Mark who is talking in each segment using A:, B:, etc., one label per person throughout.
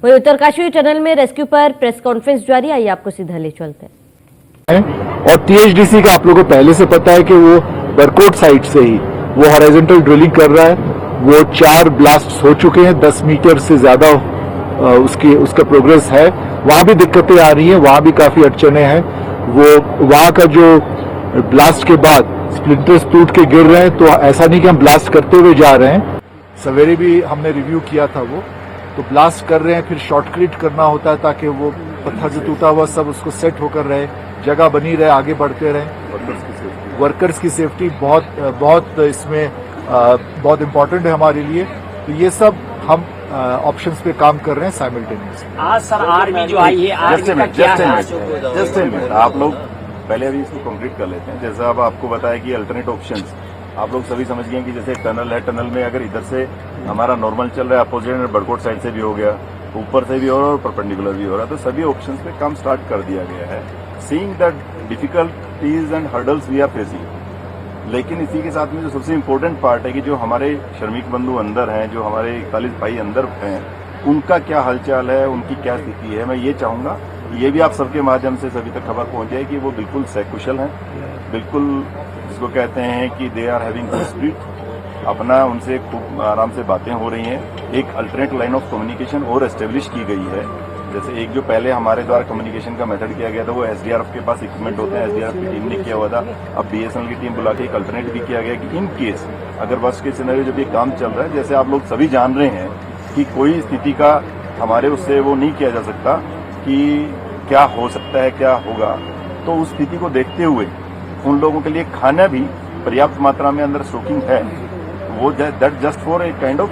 A: वहीं उत्तरकाशी टनल में रेस्क्यू पर प्रेस कॉन्फ्रेंस जारी, आइए आपको सीधा ले चलते हैं।
B: और टीएचडीसी का आप लोगों को पहले से पता है कि वो बरकोट साइड से ही वो हॉरिजॉन्टल ड्रिलिंग कर रहा है। वो 4 ब्लास्ट हो चुके हैं, 10 मीटर से ज्यादा उसका प्रोग्रेस है। वहां भी दिक्कतें आ रही हैं, वहां भी काफी अड़चने हैं। वो वहां का जो ब्लास्ट के बाद स्प्लिंटर्स टूट के गिर रहे हैं, तो ऐसा नहीं कि हम ब्लास्ट करते हुए जा रहे हैं। सवेरे भी हमने रिव्यू किया था, वो तो ब्लास्ट कर रहे हैं, फिर शॉर्टक्रीट करना होता है ताकि वो पत्थर जो टूटा हुआ सब उसको सेट होकर रहे, जगह बनी रहे, आगे बढ़ते रहे। वर्कर्स की सेफ्टी बहुत इसमें बहुत इम्पोर्टेंट है हमारे लिए। तो ये सब हम ऑप्शंस पे काम कर रहे हैं साइमल्टेनियसली।
C: आज सर आर्मी जो आई है, आर्मी का क्या है?
D: जस्ट ए मिनट, आप लोग पहले अभी इसको कंप्लीट कर लेते हैं। जैसा अब आपको बताया कि अल्टरनेट ऑप्शंस आप लोग सभी समझ गए कि जैसे टनल है, टनल में अगर इधर से हमारा नॉर्मल चल रहा है, अपोजिट बड़कोट साइड से भी हो गया, ऊपर से भी हो रहा है और परपेंडिकुलर भी हो रहा है, तो सभी ऑप्शंस पे काम स्टार्ट कर दिया गया है। Seeing the difficulties and hurdles we are facing, लेकिन इसी के साथ में जो सबसे इम्पोर्टेंट पार्ट है कि जो हमारे श्रमिक बंधु अंदर हैं, जो हमारे 41 भाई अंदर हैं, उनका क्या हालचाल है, उनकी क्या स्थिति है। मैं ये चाहूंगा ये भी आप सबके माध्यम से सभी तक खबर पहुंच जाए कि वो बिल्कुल सकुशल हैं, बिल्कुल जिसको कहते हैं कि they are having good spirit, अपना उनसे खूब आराम से बातें हो रही हैं। एक अल्टरनेट लाइन ऑफ कम्युनिकेशन और एस्टेब्लिश की गई है। जैसे एक जो पहले हमारे द्वारा कम्युनिकेशन का मेथड किया गया था, वो एसडीआरएफ के पास इक्विपमेंट होते हैं, एसडीआरएफ की टीम ने किया हुआ था। अब बीएसएनएल की टीम बुला के एक अल्टरनेट भी किया गया कि इन केस अगर वर्स्ट केस सिनेरियो जब ये काम चल रहा है, जैसे आप लोग सभी जान रहे हैं कि कोई स्थिति का हमारे उससे वो नहीं किया जा सकता कि क्या हो सकता है, क्या होगा, तो उस स्थिति को देखते हुए उन लोगों के लिए खाना भी पर्याप्त मात्रा में अंदर स्टॉकिंग है। वो that just for a kind of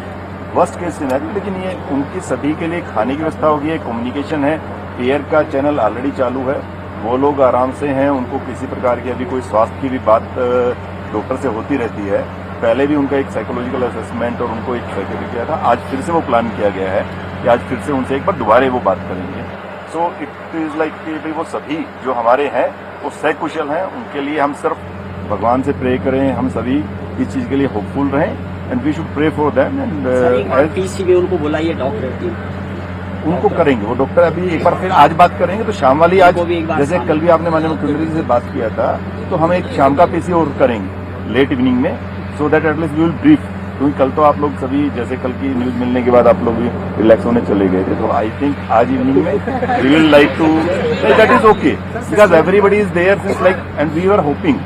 D: worst case scenario, लेकिन ये उनकी सभी के लिए खाने की व्यवस्था होगी, कम्युनिकेशन है, एयर का चैनल ऑलरेडी चालू है, वो लोग आराम से हैं, उनको किसी प्रकार की अभी कोई स्वास्थ्य की भी बात डॉक्टर से होती रहती है। पहले भी उनका एक साइकोलॉजिकल असेसमेंट और उनको एक सर्टिफिकेट किया था, आज फिर से वो प्लान किया गया है कि आज फिर से उनसे एक बार दोबारा वो बात करेंगे। सो इट इज लाइक कि भाई वो सभी जो हमारे हैं वो सकुशल हैं, उनके लिए हम सिर्फ भगवान से प्रे करें, हम सभी इस चीज के लिए होपफुल रहें and we should pray for them. And
C: TCB उनको बुलाइए डॉक्टर,
D: उनको करेंगे वो डॉक्टर अभी एक बार फिर आज बात करेंगे, तो शाम वाली आज जैसे कल भी आपने माननीय मुख्यमंत्री जी से बात किया था, तो हम एक शाम का पीसी और करेंगे लेट इवनिंग में, so that at least we will brief. क्योंकि कल तो आप लोग सभी जैसे कल की न्यूज मिलने के बाद आप लोग भी रिलैक्स होने चले गए थे, तो आई थिंक आज इवनिंग में we will like to, that is okay because everybody is there since like and we are hoping,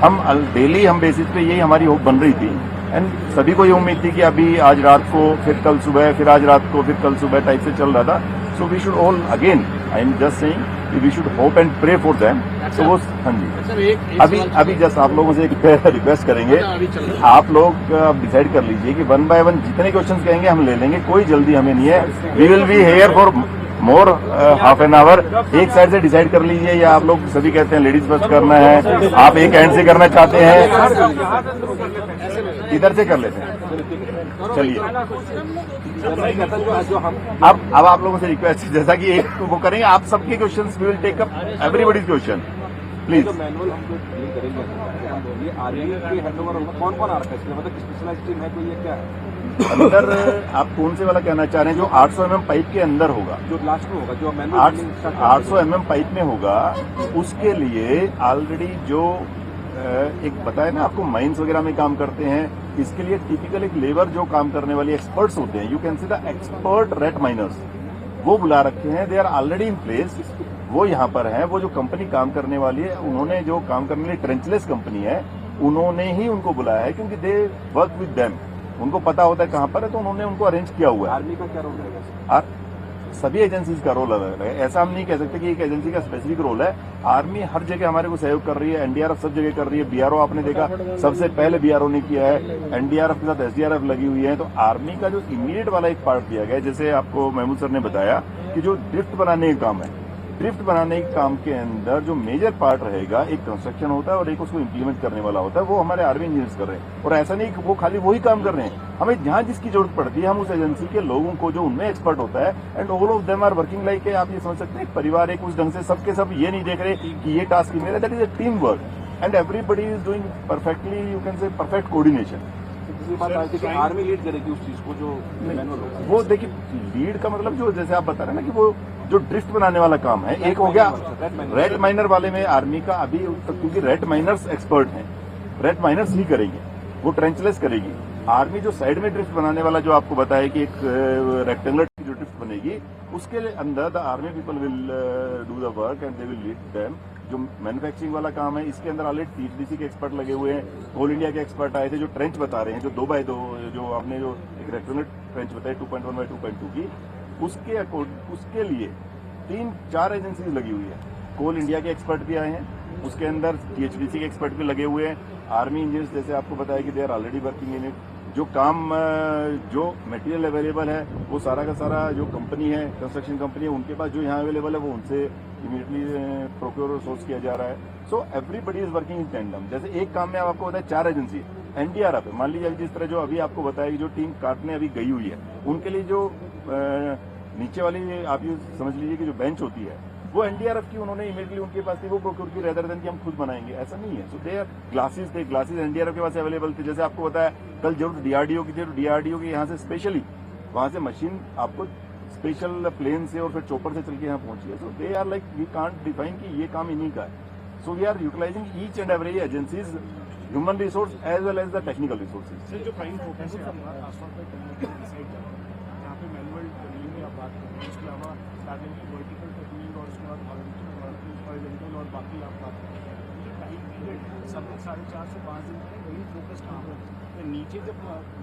D: हम डेली हम बेसिस पे यही हमारी होप बन रही थी एंड सभी को ये उम्मीद थी कि अभी आज रात को, फिर कल सुबह, फिर आज रात को, फिर कल सुबह टाइप से चल रहा था। So we should all again, I am just saying we should hope and pray for them. तो वो हाँ जी, अभी जस्ट आप लोगों से एक रिक्वेस्ट करेंगे, आप लोग डिसाइड कर लीजिए कि 1 बाय 1 जितने क्वेश्चंस कहेंगे हम ले लेंगे, कोई जल्दी हमें नहीं है। We will be here for more half an hour. एक साइड से डिसाइड कर लीजिए, या आप लोग सभी कहते हैं लेडीज फर्स्ट करना है, आप एक एंड से करना चाहते हैं, इधर से कर लेते हैं। चलिए अब आप लोगों से रिक्वेस्ट, जैसा कि एक वो करेंगे, आप सबके questions we will take up everybody's question please.
E: Manual हम लोग डील करेंगे, आर्मी के हैंडओवर होगा, कौन कौन आ रखा है इसमें, मतलब स्पेशलाइज्ड टीम है कोई, ये क्या है
D: अंदर आप कौन से वाला कहना चाह रहे हैं? जो 800 mm पाइप के अंदर होगा,
E: जो लास्ट में होगा, जो मैनुअल
D: 800 mm पाइप में होगा, उसके लिए ऑलरेडी जो एक बताया ना आपको, माइंस वगैरह में काम करते हैं, इसके लिए टिपिकल एक लेबर जो काम करने वाले एक्सपर्ट्स होते हैं, you can see the expert rat miners, वो बुला रखे हैं, they are already in place, वो यहाँ पर हैं। वो जो कंपनी काम करने वाली है, उन्होंने जो काम करने वाली ट्रेंचलेस कंपनी है, उन्होंने ही उनको बुलाया है, क्योंकि दे वर्क विद देम, उनको पता होता है कहाँ पर है, तो उन्होंने उनको अरेंज किया हुआ है।
E: आर्मी का क्या रोल रहेगा?
D: सभी एजेंसीज का रोल अलग है, ऐसा हम नहीं कह सकते कि एक एजेंसी का स्पेसिफिक रोल है। आर्मी हर जगह हमारे को सहयोग कर रही है, एनडीआरएफ सब जगह कर रही है, बीआरओ आपने देखा सबसे पहले बीआरओ ने किया है, एनडीआरएफ के साथ एसडीआरएफ लगी हुई है। तो आर्मी का जो इमीडिएट वाला एक पार्ट दिया गया है, जैसे आपको महमूद सर ने बताया कि जो ड्रिफ्ट बनाने का काम है, ड्रिफ्ट बनाने के काम के अंदर जो मेजर पार्ट रहेगा, एक कंस्ट्रक्शन होता है और एक उसको इम्प्लीमेंट करने वाला होता है, वो हमारे आर्मी इंजीनियर्स कर रहे हैं। और ऐसा नहीं कि वो खाली वही काम कर रहे हैं, हमें जहां जिसकी जरूरत पड़ती है, हम उस एजेंसी के लोगों को जो उनमें एक्सपर्ट होता है, and all of them are working like, आप ये समझ सकते हैं परिवार एक उस ढंग से, सबके सब ये नहीं देख रहे कि ये टास्क मेरा, that is a team work and everybody is doing perfectly, you can say perfect coordination.
E: किसी बात आई थी कि आर्मी लीड करेगी उस चीज को जो मैनुअल होगा।
D: वो देखिए लीड का मतलब जो जैसे आप बता रहे हैं ना कि वो जो ड्रिफ्ट बनाने वाला काम है, एक हो गया रेड माइनर वाले में आर्मी का अभी तक, क्योंकि रेड माइनर्स एक्सपर्ट हैं, रेड माइनर्स ही करेंगे, वो ट्रेंचलेस करेगी। आर्मी जो साइड में ड्रिफ्ट बनाने वाला जो आपको बताया कि एक रेक्टेंगुलर की जो ड्रिफ्ट बनेगी, उसके अंदर the army people will do the work and they will lead them. जो मैन्युफैक्चरिंग वाला काम है, इसके अंदर ऑलरेडी टीसीडीसी के एक्सपर्ट लगे हुए हैं, कोल इंडिया के एक्सपर्ट आए थे जो ट्रेंच बता रहे हैं, जो 2x2 जो आपने जो एक रेक्टेंगुलर ट्रेंच बताई 2.1 बाय 2.2 की, उसके लिए 3-4 एजेंसीज लगी हुई है। कोल इंडिया के एक्सपर्ट भी आए हैं, उसके अंदर टीएचडीसी के एक्सपर्ट भी लगे हुए हैं, आर्मी इंजीनियर्स जैसे आपको बताया कि they are already working in it. जो काम जो मटेरियल अवेलेबल है वो सारा का सारा जो कंपनी है, कंस्ट्रक्शन कंपनी है, उनके पास जो यहाँ अवेलेबल है वो उनसे इमीडिएटली प्रोक्योर और सोर्स किया जा रहा है। So everybody is working in tandem. जैसे एक काम में आपको बताया 4 एजेंसी एनडीआरएफ है, मान लीजिए जिस तरह जो अभी आपको बताया कि जो टीम काटने अभी गई हुई है, उनके लिए जो नीचे वाली आप ये समझ लीजिए कि जो बेंच होती है वो एनडीआरएफ की उन्होंने इमीडिएटली उनके पास थी, वो प्रोक्योर की रेदर देन कि हम खुद बनाएंगे, ऐसा नहीं है। सो दे आर ग्लासेस थे, ग्लासेस एनडीआरएफ के पास अवेलेबल थे। जैसे आपको बताया कल जरूर डीआरडीओ की थी, तो डीआरडीओ की यहाँ से स्पेशली वहां से मशीन आपको स्पेशल प्लेन से और फिर चोपर से चल के यहाँ पहुंची है। So they are like we can't define कि ये काम इन्हीं का है। So we are utilizing each and every agencies human resource as well as the technical resources.
F: जो प्राइम फोकस है आपका खासतौर पर डिसाइड करना है, यहाँ पे मैनुअल ड्रिलिंग की आप बात कर रहे हैं, उसके अलावा स्टार्टिंग की वर्टिकल टेक्निक और उसके बाद हॉरिजॉन्टल और बाकी आप बात कर रहे हैं। ये टाइम पीरियड 4.5 से 5 दिन तक वही फोकस काम है। नीचे जब